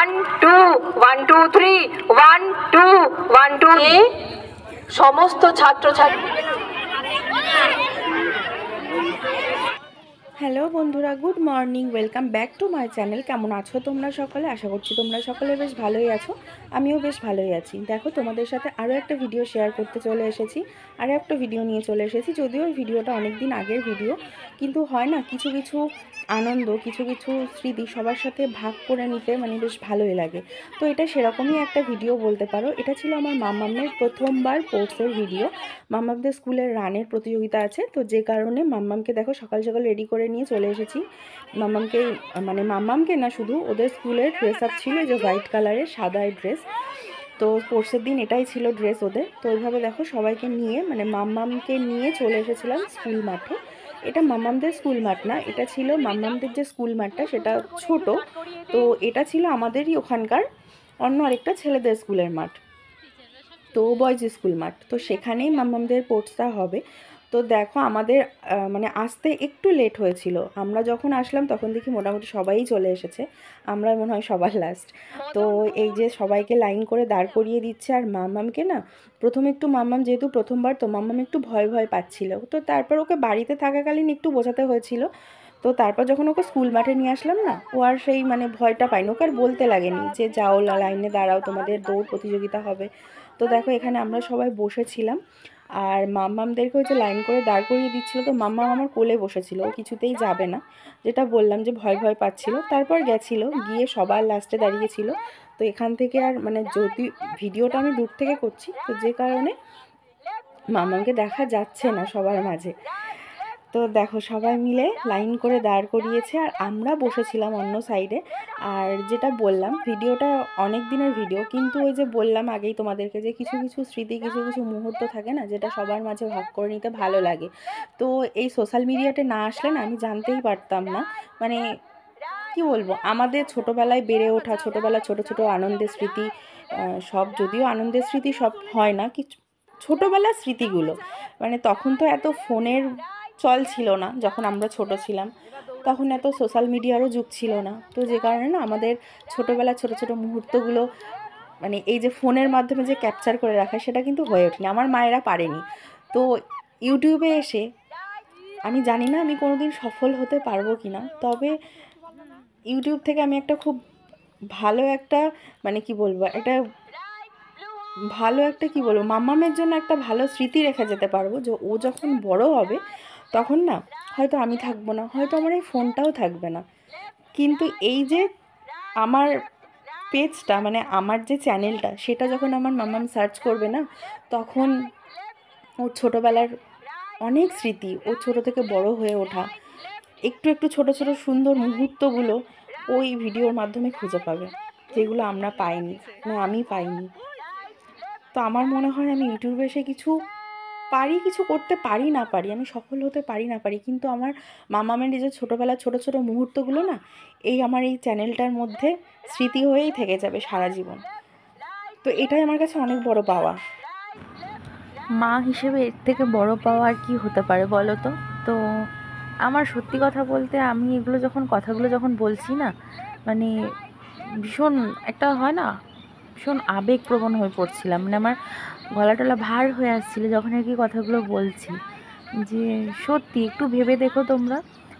2 1 2 3 1 2 1 2 সমস্ত ছাত্রছাত্রী। হ্যালো বন্ধুরা, good morning, welcome back to my channel. কেমন আছো তোমরা সকলে? আশা করছি তোমরা সকলে বেশ ভালোই আছো, আমিও বেশ ভালোই আছি। দেখো, তোমাদের সাথে আরও একটা ভিডিও শেয়ার করতে চলে এসেছি, আরও একটা ভিডিও নিয়ে চলে এসেছি। যদিও এই ভিডিওটা অনেক দিন আগের ভিডিও, কিন্তু হয় না, কিছু কিছু আনন্দ, কিছু কিছু স্মৃতি সবার সাথে ভাগ করে নিতে মানে বেশ ভালোই লাগে। তো এটা সেরকমই একটা ভিডিও বলতে পারো। এটা ছিল আমার মাম্মামের প্রথমবার স্পোর্টসের ভিডিও। মাম্মামদের স্কুলের রানের প্রতিযোগিতা আছে, তো যে কারণে মাম্মামকে দেখো সকাল সকাল রেডি করে নিয়ে চলে এসেছি। মাম্মামকে মানে মাম্মামকে না, শুধু ওদের স্কুলের ড্রেস আপ ছিল, যে হোয়াইট কালারের সাদাই ড্রেস। তো স্পোর্টসের দিন এটাই ছিল ড্রেস ওদের। তো ওইভাবে দেখো সবাইকে নিয়ে মানে মাম্মামকে নিয়ে চলে এসেছিলাম স্কুল মাঠে। এটা মাম্মামদের স্কুল মাঠ না, এটা ছিল মাম্মামদের যে স্কুল মাঠটা সেটা ছোট। তো এটা ছিল আমাদেরই ওখানকার অন্য আরেকটা ছেলেদের স্কুলের মাঠ, তো বয়েজ স্কুল মাঠ। তো সেখানেই মাম্মামদের স্পোর্টসটা হবে। তো দেখো আমাদের মানে আসতে একটু লেট হয়েছিল। আমরা যখন আসলাম তখন দেখি মোটামুটি সবাই চলে এসেছে, আমরা মনে হয় সবার লাস্ট। তো এই যে সবাইকে লাইন করে দাঁড় করিয়ে দিচ্ছে, আর মাম্মামকে না প্রথমে একটু, মাম্মাম যেহেতু প্রথমবার, তো মাম্মাম একটু ভয় ভয় পাচ্ছিল। তো তারপর ওকে বাড়িতে থাকাকালীন একটু বোঝাতে হয়েছিল। তো তারপর যখন ওকে স্কুল মাঠে নিয়ে আসলাম না, ও আর সেই মানে ভয়টা পাইনি, ওকে আর বলতে লাগেনি যে যাও লাইনে দাঁড়াও, তোমাদের দৌড় প্রতিযোগিতা হবে। তো দেখো এখানে আমরা সবাই বসেছিলাম, আর মাম্মামদেরকে ওই যে লাইন করে দাঁড় করিয়ে দিচ্ছিলো। তো মাম্মাম আমার কোলে বসেছিল, ও কিছুতেই যাবে না, যেটা বললাম যে ভয় ভয় পাচ্ছিল। তারপর গেছিলো, গিয়ে সবার লাস্টে দাঁড়িয়েছিল। তো এখান থেকে আর মানে যদি ভিডিওটা আমি দূর থেকে করছি, তো যে কারণে মাম্মামকে দেখা যাচ্ছে না সবার মাঝে। তো দেখো সবাই মিলে লাইন করে দাঁড় করিয়েছে, আর আমরা বসেছিলাম অন্য সাইডে। আর যেটা বললাম, ভিডিওটা অনেক দিনের ভিডিও, কিন্তু ওই যে বললাম আগেই তোমাদেরকে যে কিছু কিছু স্মৃতি, কিছু কিছু মুহূর্ত থাকে না, যেটা সবার মাঝে ভাগ করে নিতে ভালো লাগে। তো এই সোশ্যাল মিডিয়াতে না আসলে না আমি জানতেই পারতাম না, মানে কি বলবো, আমাদের ছোটোবেলায় বেড়ে ওঠা, ছোটোবেলা ছোট ছোট আনন্দের স্মৃতি, সব যদিও আনন্দের স্মৃতি সব হয় না, কিছু ছোটোবেলার স্মৃতিগুলো, মানে তখন তো এত ফোনের চল ছিল না, যখন আমরা ছোট ছিলাম তখন এত সোশ্যাল মিডিয়ারও যুগ ছিল না। তো যে কারণে না আমাদের ছোটোবেলার ছোট ছোট মুহূর্তগুলো মানে এই যে ফোনের মাধ্যমে যে ক্যাপচার করে রাখা, সেটা কিন্তু হয়ে ওঠেনি, আমার মায়েরা পারেনি। তো ইউটিউবে এসে আমি জানি না আমি কোনোদিন সফল হতে পারবো কি না, তবে ইউটিউব থেকে আমি একটা খুব ভালো একটা মানে কি বলবো, একটা ভালো একটা কি বলবো, মাম্মামের জন্য একটা ভালো স্মৃতি রেখে যেতে পারবো, যে ও যখন বড় হবে তখন না হয়তো আমি থাকবো না, হয়তো আমার এই ফোনটাও থাকবে না, কিন্তু এই যে আমার পেজটা মানে আমার যে চ্যানেলটা, সেটা যখন আমার মাম্মাম সার্চ করবে না, তখন ওর ছোটোবেলার অনেক স্মৃতি, ও ছোটো থেকে বড় হয়ে ওঠা, একটু একটু ছোট ছোট সুন্দর মুহূর্তগুলো ওই ভিডিওর মাধ্যমে খুঁজে পাবে, যেগুলো আমরা পাইনি, মানে আমি পাইনি। তো আমার মনে হয় আমি ইউটিউবে এসে কিছু পারি, কিছু করতে পারি না পারি, আমি সফল হতে পারি না পারি, কিন্তু আমার মামামের এই যে ছোটোবেলার ছোটো ছোটো মুহূর্তগুলো না, এই আমার এই চ্যানেলটার মধ্যে স্মৃতি হয়েই থেকে যাবে সারা জীবন। তো এটাই আমার কাছে অনেক বড় পাওয়া। মা হিসেবে এর থেকে বড় পাওয়া আর কি হতে পারে বলো তো? তো আমার সত্যি কথা বলতে, আমি এগুলো যখন কথাগুলো যখন বলছি না, মানে ভীষণ একটা হয় না, ভীষণ আবেগপ্রবণ হয়ে পড়ছিলাম, মানে আমার গলা টলা ভার হয়ে আসছিল যখন আর কি কথাগুলো বলছি। যে সত্যি একটু ভেবে দেখো তোমরা,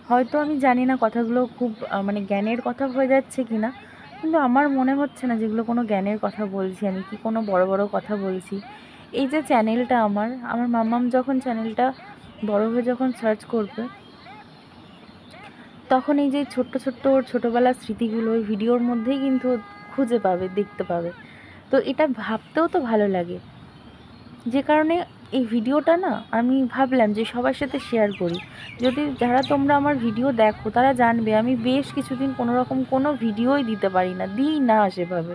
হয়তো আমি জানি না কথাগুলো খুব মানে জ্ঞানের কথা হয়ে যাচ্ছে কি না, কিন্তু আমার মনে হচ্ছে না যেগুলো কোনো জ্ঞানের কথা বলছি, আমি কি কোনো বড় বড় কথা বলছি। এই যে চ্যানেলটা আমার আমার মাম্মাম যখন চ্যানেলটা বড় হয়ে যখন সার্চ করবে, তখন এই যে ছোট্ট ছোট্ট ওর ছোটোবেলার স্মৃতিগুলো ওই ভিডিওর মধ্যেই কিন্তু খুঁজে পাবে, দেখতে পাবে। তো এটা ভাবতেও তো ভালো লাগে, যে কারণে এই ভিডিওটা না আমি ভাবলাম যে সবার সাথে শেয়ার করি। যদি যারা তোমরা আমার ভিডিও দেখো তারা জানবে আমি বেশ কিছুদিন কোনো রকম কোনো ভিডিওই দিতে পারি না, দিই না সেভাবে,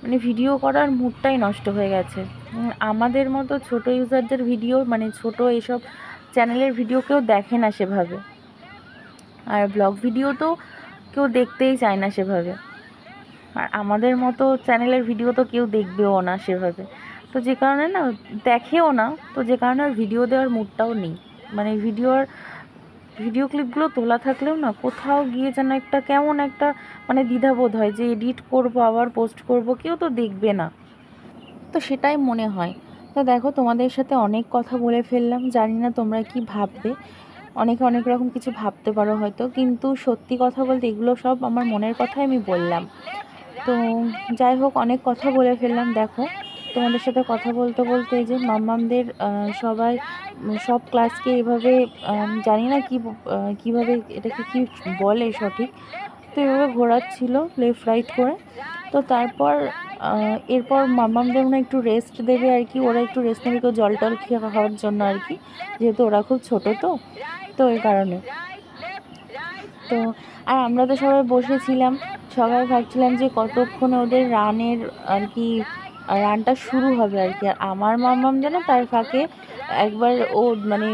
মানে ভিডিও করার মুডটাই নষ্ট হয়ে গেছে। আমাদের মতো ছোট ইউজারদের ভিডিও মানে ছোট এইসব চ্যানেলের ভিডিও কেউ দেখে না সেভাবে, আর ব্লগ ভিডিও তো কেউ দেখতেই চায় না সেভাবে, আর আমাদের মতো চ্যানেলের ভিডিও তো কেউ দেখবেও না সেভাবে। তো যে কারণে না দেখেও না, তো যে কারণে আর ভিডিও দেওয়ার মুডটাও নেই, মানে ভিডিওর ভিডিও ক্লিপগুলো তোলা থাকলেও না কোথাও গিয়ে যেন একটা কেমন একটা মানে দ্বিধাবোধ হয় যে এডিট করব আবার পোস্ট করব, কেউ তো দেখবে না, তো সেটাই মনে হয়। তো দেখো তোমাদের সাথে অনেক কথা বলে ফেললাম, জানি না তোমরা কি ভাববে, অনেকে অনেক রকম কিছু ভাবতে পারো হয়তো, কিন্তু সত্যি কথা বলতে এগুলো সব আমার মনের কথাই আমি বললাম। তো যাই হোক, অনেক কথা বলে ফেললাম। দেখো তোমাদের সাথে কথা বলতে বলতে যে মাম্মামদের সবাই সব ক্লাসকে এভাবে জানি না কীভাবে এটাকে কি বলে সঠিক, তো এভাবে ঘোরাচ্ছিল লেফট রাইট করে। তো তারপর এরপর মাম্মামদের মনে একটু রেস্ট দেবে আর কি, ওরা একটু রেস্ট নেবে, কেউ জল টল খাওয়ার জন্য আর কি, যেহেতু ওরা খুব ছোটো, তো এই কারণে। তো আর আমরা তো সবাই বসেছিলাম, সবাই ভাবছিলাম যে কতক্ষণে ওদের রানের আর কি রানটা শুরু হবে আর কি। আর আমার মাম্মাম যেন তার ফাঁকে একবার ও মানে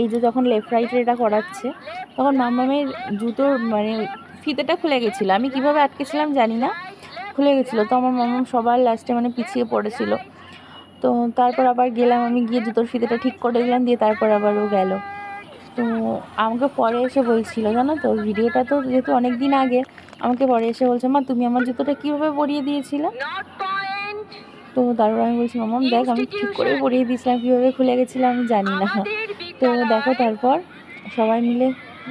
এই যে যখন লেফট রাইটের এটা করাচ্ছে তখন মাম্মামের জুতোর মানে ফিতেটা খুলে গেছিলো, আমি কিভাবে আটকেছিলাম জানি না, খুলে গেছিলো। তো আমার মাম্মাম সবার লাস্টে মানে পিছিয়ে পড়েছিল। তো তারপর আবার গেলাম, আমি গিয়ে জুতোর ফিতেটা ঠিক করে দিলাম, দিয়ে তারপর আবার ও গেল। তো আমাকে পরে এসে বলছিল, জানো তো ভিডিওটা তো যেহেতু অনেক দিন আগে, আমাকে পরে এসে বলছে, মা তুমি আমার জুতোটা কীভাবে পরিয়ে দিয়েছিলে? তো তারপর আমি বলছি, মাম্মাম দেখ আমি ঠিক করে পরিয়ে দিয়েছিলাম, কীভাবে খুলে গেছিলাম আমি জানি না। তো দেখো তারপর সবাই মিলে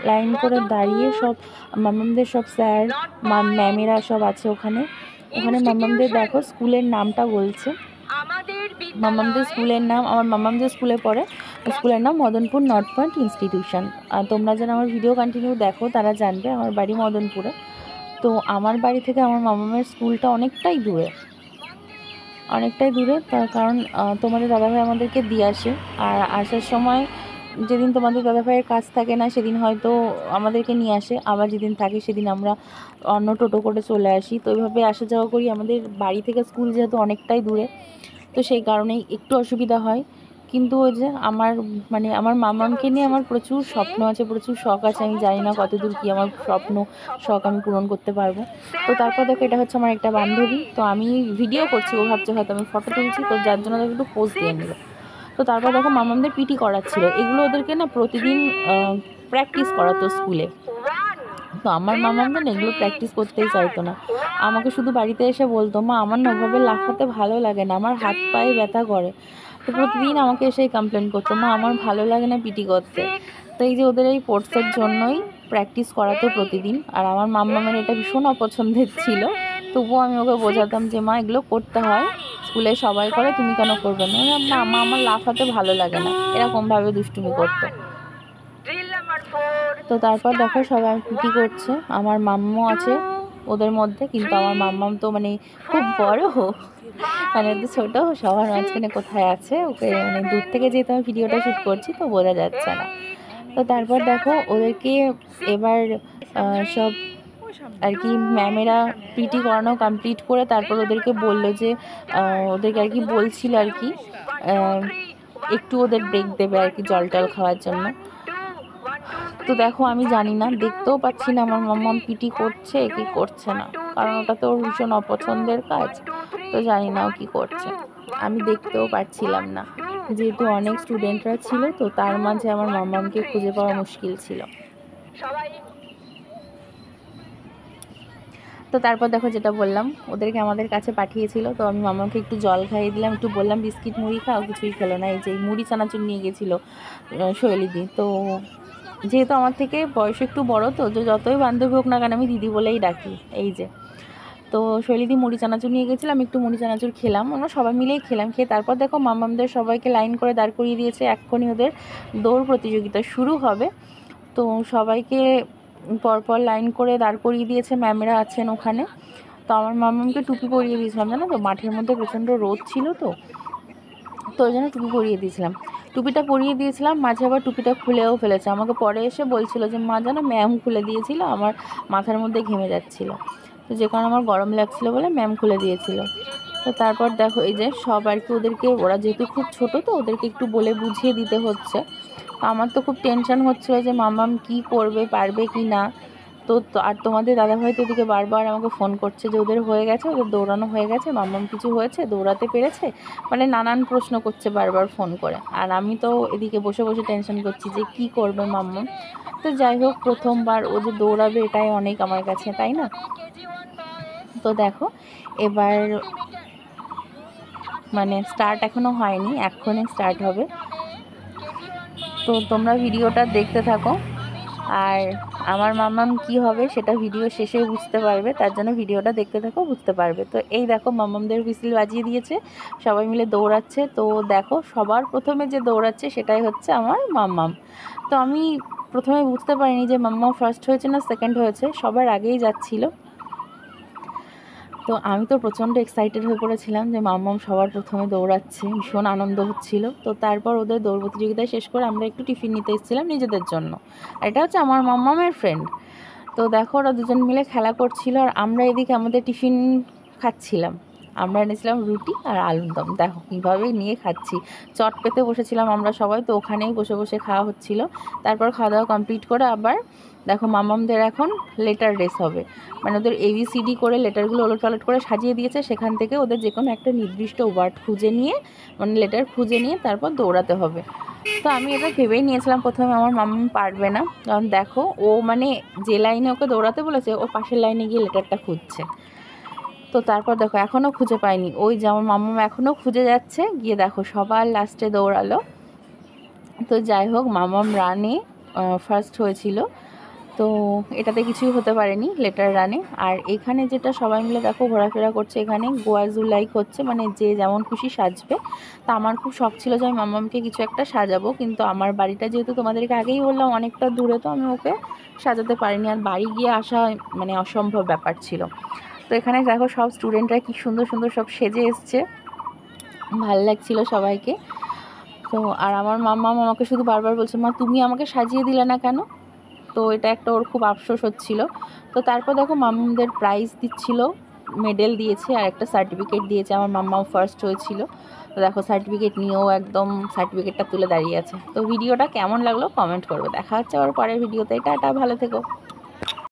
লাইন করে দাঁড়িয়ে সব মাম্মামদের সব স্যার ম্যামেরা সব আছে ওখানে মাম্মামদের দেখো স্কুলের নামটা বলছে। মাম্মামদের স্কুলের নাম, আমার মাম্মাম যে স্কুলে পড়ে স্কুলের নাম মদনপুর নর্থ পয়েন্ট ইনস্টিটিউশন। আর তোমরা যারা আমার ভিডিও কন্টিনিউ দেখো তারা জানবে আমার বাড়ি মদনপুরে। তো আমার বাড়ি থেকে আমার মাম্মামের স্কুলটা অনেকটাই দূরে, তার কারণ তোমাদের দাদাভাই আমাদেরকে দিয়ে আসে, আর আসার সময় যেদিন তোমাদের দাদাভাইয়ের কাজ থাকে না সেদিন হয়তো আমাদেরকে নিয়ে আসে, আবার যেদিন থাকে সেদিন আমরা অন্য টোটো করে চলে আসি। তো এইভাবে আসা যাওয়া করি, আমাদের বাড়ি থেকে স্কুল যেহেতু অনেকটাই দূরে, তো সেই কারণেই একটু অসুবিধা হয়। কিন্তু ওই যে আমার মানে আমার মামাকে নিয়ে আমার প্রচুর স্বপ্ন আছে, প্রচুর শখ আছে, আমি জানি না কতদূর কি আমার শখ আমি পূরণ করতে পারবো। তো তারপর দেখো এটা হচ্ছে আমার একটা বান্ধবী, তো আমি ভিডিও করছি, ও ভাবছে হয়তো আমি ফটো তুলছি, তো যার জন্য দেখো একটু পোজ দিয়ে নিল। তো তারপর দেখো মামামদের পিটি করাচ্ছিল, এগুলো ওদেরকে না প্রতিদিন প্র্যাকটিস করাতো স্কুলে। তো আমার মামামদের না এগুলো প্র্যাকটিস করতেই চাইতো না, আমাকে শুধু বাড়িতে এসে বলতো, মা আমার না ওভাবে লাফাতে ভালো লাগে না, আমার হাত পায়ে ব্যথা করে। তো প্রতিদিন আমাকে এসে কমপ্লেন করতো, মা আমার ভালো লাগে না পিটি করতে। তো এই যে ওদের এই স্পোর্টসের জন্যই প্র্যাকটিস করাতো প্রতিদিন, আর আমার মাম্মামের এটা ভীষণ অপছন্দের ছিল। তবুও আমি ওকে বোঝাতাম যে মা এগুলো করতে হয়, স্কুলে সবাই করে, তুমি কেন করবে না? না মা আমার লাফাতে ভালো লাগে না, এরকমভাবে দুষ্টুমি করতো। তো তারপর দেখো সবাই পিটি করছে, আমার মাম্মু আছে ওদের মধ্যে, কিন্তু আমার মাম্মাম তো মানে খুব বড়, মানে তো ছোটো, সবার মাঝখানে কোথায় আছে, ওকে মানে দূর থেকে যেহেতু আমি ভিডিওটা শ্যুট করছি তো বোঝা যাচ্ছে না। তো তারপর দেখো ওদেরকে এবার সব আর কি ম্যামেরা পিটি করানো কমপ্লিট করে তারপর ওদেরকে বললো যে ওদেরকে আর কি বলছিল আর কি একটু ওদের ব্রেক দেবে আর কি জল টল খাওয়ার জন্য। তো দেখো আমি জানি না, দেখতেও পাচ্ছি না আমার মাম্মাম পিটি করছে কি করছে না, কারণ ওটা তো ওর ভীষণ অপছন্দের কাজ, তো জানি না ও কী করছে, আমি দেখতেও পাচ্ছিলাম না, যেহেতু অনেক স্টুডেন্টরা ছিল, তো তার মাঝে আমার মাম্মামকে খুঁজে পাওয়া মুশকিল ছিল। তো তারপর দেখো যেটা বললাম, ওদেরকে আমাদের কাছে পাঠিয়েছিল, তো আমি মামাকে একটু জল খাইয়ে দিলাম, একটু বললাম বিস্কিট মুড়ি খাও, কিছুই খেলো না। এই যে মুড়ি চানাচুর নিয়ে গেছিলো শৈলীদি, তো যেহেতু আমার থেকে বয়স একটু বড়, তো যতই বান্ধবী হোক না কেন আমি দিদি বলেই ডাকি। এই যে তো শৈলীদি মুড়ি চানাচুর নিয়ে গেছিলাম, একটু মুড়ি চানাচুর খেলাম, আমরা সবাই মিলেই খেলাম। খেয়ে তারপর দেখো মামামদের সবাইকে লাইন করে দাঁড় করিয়ে দিয়েছে, এক্ষুনি ওদের দৌড় প্রতিযোগিতা শুরু হবে। তো সবাইকে পরপর লাইন করে দাঁড় করিয়ে দিয়েছে, ম্যামেরা আছেন ওখানে। তো আমার মামামকে টুপি পরিয়ে দিয়েছিলাম, জানো তো মাঠের মধ্যে প্রচণ্ড রোদ ছিল, তো ওই জন্য টুপি পরিয়ে দিয়েছিলাম। টুপিটা পরিয়ে দিয়েছিলাম, মাঝে আবার টুপিটা খুলেও ফেলেছে, আমাকে পরে এসে বলছিল যে মা জানো ম্যাম খুলে দিয়েছিল, আমার মাথার মধ্যে ঘেমে যাচ্ছিলো, তো যে কারণে আমার গরম লাগছিলো বলে ম্যাম খুলে দিয়েছিল। তো তারপর দেখো এই যে সব আর কি ওদেরকে, ওরা যেহেতু খুব ছোটো তো ওদেরকে একটু বলে বুঝিয়ে দিতে হচ্ছে। আমার তো খুব টেনশন হচ্ছিলো যে মামাম কি করবে, পারবে কি না, আর তোমাদের দাদাভাই তো এদিকে বারবার আমাকে ফোন করছে যে ওদের হয়ে গেছে, ওদের দৌড়ানো হয়ে গেছে, মাম্মাম কিছু হয়েছে, দৌড়াতে পেরেছে, মানে নানান প্রশ্ন করছে বারবার ফোন করে। আর আমি তো এদিকে বসে বসে টেনশন করছি যে কি করবে মাম্মাম। তো যাই হোক, প্রথমবার ও যে দৌড়াবে এটাই অনেক আমার কাছে, তাই না? তো দেখো এবার মানে স্টার্ট এখনও হয়নি, এক্ষুনি স্টার্ট হবে। তো তোমরা ভিডিওটা দেখতে থাকো, আর আমার মাম্মাম কি হবে সেটা ভিডিও শেষে বুঝতে পারবে, তার জন্য ভিডিওটা দেখতে থাকো, বুঝতে পারবে। তো এই দেখো মাম্মামদের হুইসেল বাজিয়ে দিয়েছে, সবাই মিলে দৌড়াচ্ছে। তো দেখো সবার প্রথমে যে দৌড়াচ্ছে সেটাই হচ্ছে আমার মাম্মাম। তো আমি প্রথমে বুঝতে পারিনি যে মাম্মাম ফার্স্ট হয়েছে না সেকেন্ড হয়েছে, সবার আগেই যাচ্ছিল। তো আমি তো প্রচণ্ড এক্সাইটেড হয়ে পড়েছিলাম যে মাম্মাম সবার প্রথমে দৌড়াচ্ছে, ভীষণ আনন্দ হচ্ছিল। তো তারপর ওদের দৌড় প্রতিযোগিতা শেষ করে আমরা একটু টিফিন নিতে এসেছিলাম নিজেদের জন্য, আর এটা হচ্ছে আমার মাম্মামের ফ্রেন্ড। তো দেখো ওরা দুজন মিলে খেলা করছিল, আর আমরা এদিকে আমাদের টিফিন খাচ্ছিলাম। আমরা এনেছিলাম রুটি আর আলুর দম, দেখো কীভাবে নিয়ে খাচ্ছি। চট পেতে বসেছিলাম আমরা সবাই, তো ওখানেই বসে বসে খাওয়া হচ্ছিল। তারপর খাওয়া দাওয়া কমপ্লিট করে আবার দেখো মাম্মামদের এখন লেটার রেস হবে, মানে ওদের ABCD করে লেটারগুলো ওলট পালট করে সাজিয়ে দিয়েছে, সেখান থেকে ওদের যে কোনো একটা নির্দিষ্ট ওয়ার্ড খুঁজে নিয়ে, মানে লেটার খুঁজে নিয়ে তারপর দৌড়াতে হবে। তো আমি এটা ভেবেই নিয়েছিলাম প্রথমে আমার মাম্মাম পারবে না, কারণ দেখো ও মানে যে লাইনে ওকে দৌড়াতে বলেছে ও পাশের লাইনে গিয়ে লেটারটা খুঁজছে। তো তারপর দেখো এখনও খুঁজে পাইনি, ওই যে আমার মাম্মাম এখনও খুঁজে যাচ্ছে, গিয়ে দেখো সবার লাস্টে দৌড়ালো। তো যাই হোক মাম্মাম রানে ফার্স্ট হয়েছিল, তো এটাতে কিছুই হতে পারেনি লেটার রানে। আর এখানে যেটা সবাই মিলে দেখো ঘোরাফেরা করছে, এখানে গোয়াজুলাইক হচ্ছে, মানে যে যেমন খুশি সাজবে। তা আমার খুব শখ ছিল যে আমি মাম্মামকে কিছু একটা সাজাবো, কিন্তু আমার বাড়িটা যেহেতু তোমাদেরকে আগেই বললাম অনেকটা দূরে, তো আমি ওকে সাজাতে পারিনি, আর বাড়ি গিয়ে আসা মানে অসম্ভব ব্যাপার ছিল। তো এখানে দেখো সব স্টুডেন্টরা কি সুন্দর সুন্দর সব সেজে এসছে, ভালো লাগছিল সবাইকে। তো আর আমার মাম্মাম আমাকে শুধু বারবার বলছে, মা তুমি আমাকে সাজিয়ে দিলে না কেন? তো এটা একটা ওর খুব আফসোস হচ্ছিল। তো তারপর দেখো মাম্মামদের প্রাইজ দিচ্ছিল, মেডেল দিয়েছে আর একটা সার্টিফিকেট দিয়েছে, আমার মাম্মাও ফার্স্ট হয়েছিল। তো দেখো সার্টিফিকেট নিয়েও একদম সার্টিফিকেটটা তুলে দাঁড়িয়ে আছে। তো ভিডিওটা কেমন লাগলো কমেন্ট করবে, দেখা হচ্ছে আবার পরের ভিডিওতে। টাটা, ভালো থেকো।